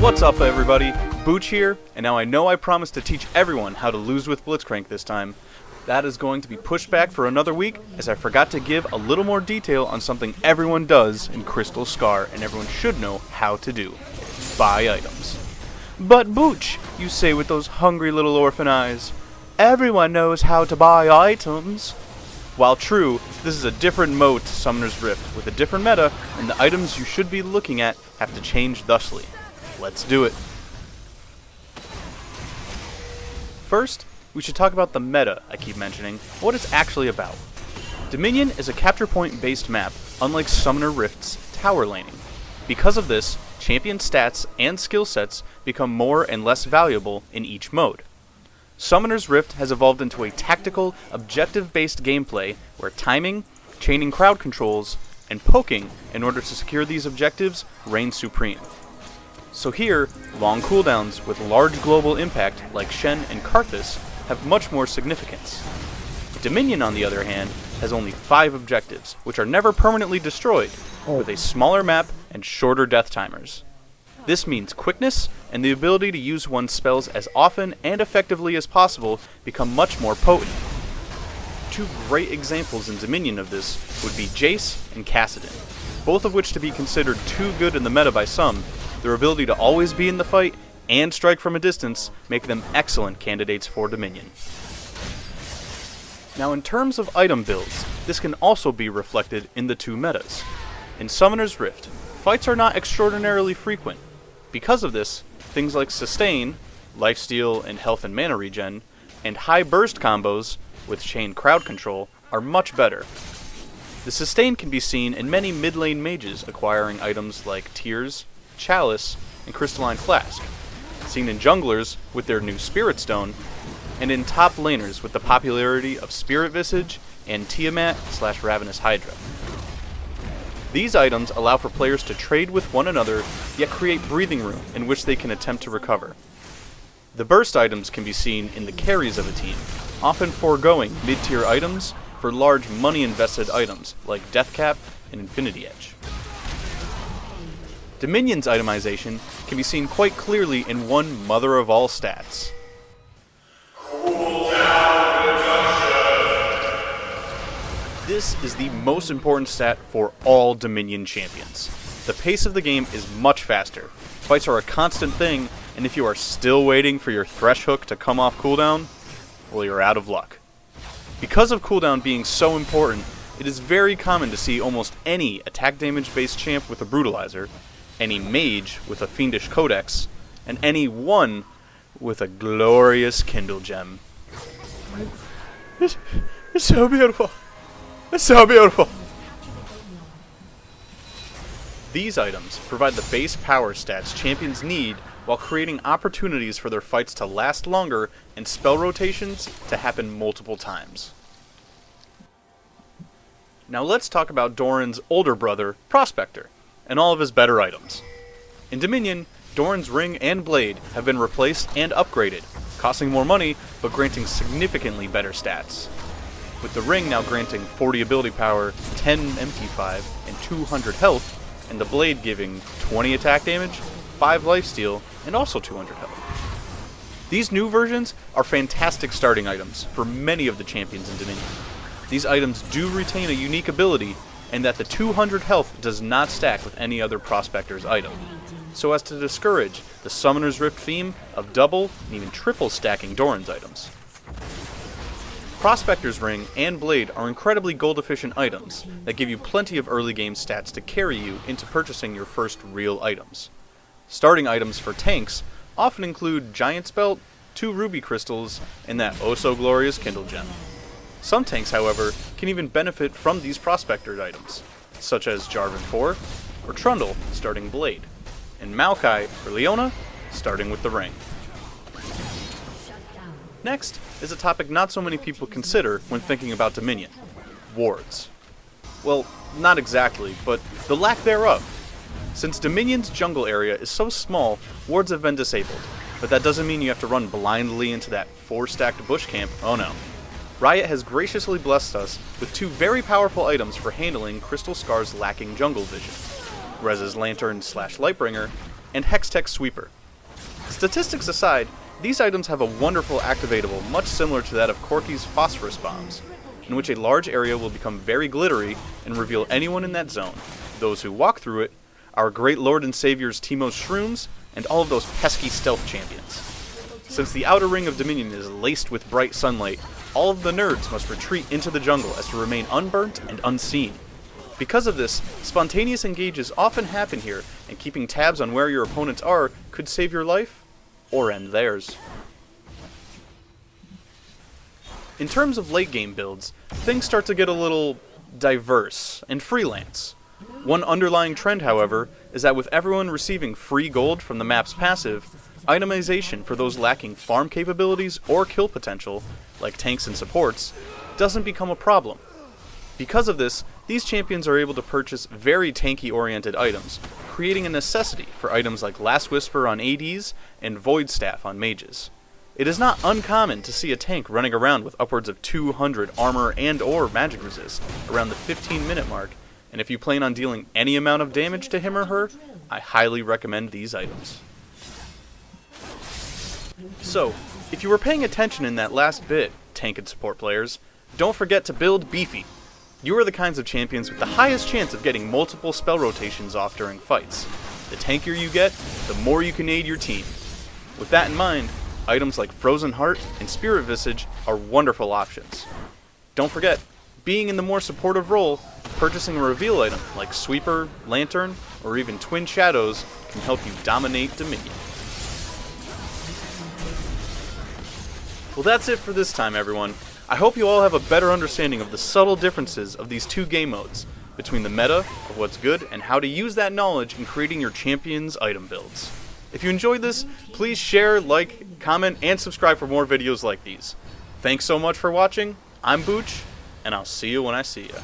What's up, everybody? Booch here, and now I know I promised to teach everyone how to lose with Blitzcrank this time. That is going to be pushed back for another week, as I forgot to give a little more detail on something everyone does in Crystal Scar, and everyone should know how to do. Buy items. But Booch, you say with those hungry little orphan eyes, everyone knows how to buy items. While true, this is a different mode to Summoner's Rift, with a different meta, and the items you should be looking at have to change thusly. Let's do it. First, we should talk about the meta I keep mentioning, what it's actually about. Dominion is a capture point based map, unlike Summoner Rift's tower laning. Because of this, champion stats and skill sets become more and less valuable in each mode. Summoner's Rift has evolved into a tactical, objective-based gameplay where timing, chaining crowd controls, and poking in order to secure these objectives reign supreme. So here, long cooldowns with large global impact like Shen and Karthus have much more significance. Dominion, on the other hand, has only 5 objectives, which are never permanently destroyed, with a smaller map and shorter death timers. This means quickness and the ability to use one's spells as often and effectively as possible become much more potent. 2 great examples in Dominion of this would be Jace and Kassadin, both of which to be considered too good in the meta by some. Their ability to always be in the fight and strike from a distance make them excellent candidates for Dominion. Now in terms of item builds, this can also be reflected in the 2 metas. In Summoner's Rift, fights are not extraordinarily frequent. Because of this, things like Sustain, Lifesteal and Health and Mana Regen, and high burst combos with Chain Crowd Control are much better. The Sustain can be seen in many mid-lane mages acquiring items like Tears, Chalice, and Crystalline Flask, seen in junglers with their new Spirit Stone, and in top laners with the popularity of Spirit Visage and Tiamat/Ravenous Hydra. These items allow for players to trade with one another, yet create breathing room in which they can attempt to recover. The burst items can be seen in the carries of a team, often foregoing mid-tier items for large money-invested items like Deathcap and Infinity Edge. Dominion's itemization can be seen quite clearly in one mother of all stats. This is the most important stat for all Dominion champions. The pace of the game is much faster. Fights are a constant thing, and if you are still waiting for your Thresh Hook to come off cooldown, well, you're out of luck. Because of cooldown being so important, it is very common to see almost any attack damage based champ with a Brutalizer, any mage with a Fiendish Codex, and any one with a glorious Kindle Gem. It's so beautiful. It's so beautiful. These items provide the base power stats champions need while creating opportunities for their fights to last longer and spell rotations to happen multiple times. Now let's talk about Doran's older brother, Prospector, and all of his better items. In Dominion, Doran's Ring and Blade have been replaced and upgraded, costing more money but granting significantly better stats. With the Ring now granting 40 ability power, 10 MP5, and 200 health, and the Blade giving 20 attack damage, 5 lifesteal, and also 200 health. These new versions are fantastic starting items for many of the champions in Dominion. These items do retain a unique ability, and that the 200 health does not stack with any other Prospector's item, so as to discourage the Summoner's Rift theme of double and even triple stacking Doran's items. Prospector's Ring and Blade are incredibly gold efficient items that give you plenty of early game stats to carry you into purchasing your first real items. Starting items for tanks often include Giant's Belt, 2 Ruby Crystals, and that oh so glorious Kindle Gem. Some tanks, however, can even benefit from these Prospector items, such as Jarvan 4, or Trundle, starting Blade, and Maokai or Leona, starting with the Ring. Next is a topic not so many people consider when thinking about Dominion: wards. Well, not exactly, but the lack thereof. Since Dominion's jungle area is so small, wards have been disabled, but that doesn't mean you have to run blindly into that 4-stacked bush camp, oh no. Riot has graciously blessed us with 2 very powerful items for handling Crystal Scar's lacking jungle vision: Rez's Lantern/Lightbringer, and Hextech Sweeper, Statistics aside, these items have a wonderful activatable much similar to that of Corky's phosphorus bombs, in which a large area will become very glittery and reveal anyone in that zone, those who walk through it, our great Lord and Savior's Teemos Shrooms, and all of those pesky stealth champions. Since the outer ring of Dominion is laced with bright sunlight, all of the nerds must retreat into the jungle as to remain unburnt and unseen. Because of this, spontaneous engages often happen here, and keeping tabs on where your opponents are could save your life, or end theirs. In terms of late game builds, things start to get a little diverse and freelance. One underlying trend, however, is that with everyone receiving free gold from the map's passive, itemization for those lacking farm capabilities or kill potential, like tanks and supports, doesn't become a problem. Because of this, these champions are able to purchase very tanky-oriented items, creating a necessity for items like Last Whisper on ADs and Void Staff on mages. It is not uncommon to see a tank running around with upwards of 200 armor and or magic resist around the 15-minute mark, and if you plan on dealing any amount of damage to him or her, I highly recommend these items. So, if you were paying attention in that last bit, tank and support players, don't forget to build beefy. You are the kinds of champions with the highest chance of getting multiple spell rotations off during fights. The tankier you get, the more you can aid your team. With that in mind, items like Frozen Heart and Spirit Visage are wonderful options. Don't forget, being in the more supportive role, purchasing a reveal item like Sweeper, Lantern, or even Twin Shadows can help you dominate Dominion. Well, that's it for this time, everyone. I hope you all have a better understanding of the subtle differences of these two game modes, between the meta of what's good and how to use that knowledge in creating your champion's item builds. If you enjoyed this, please share, like, comment, and subscribe for more videos like these. Thanks so much for watching. I'm Booch, and I'll see you when I see you.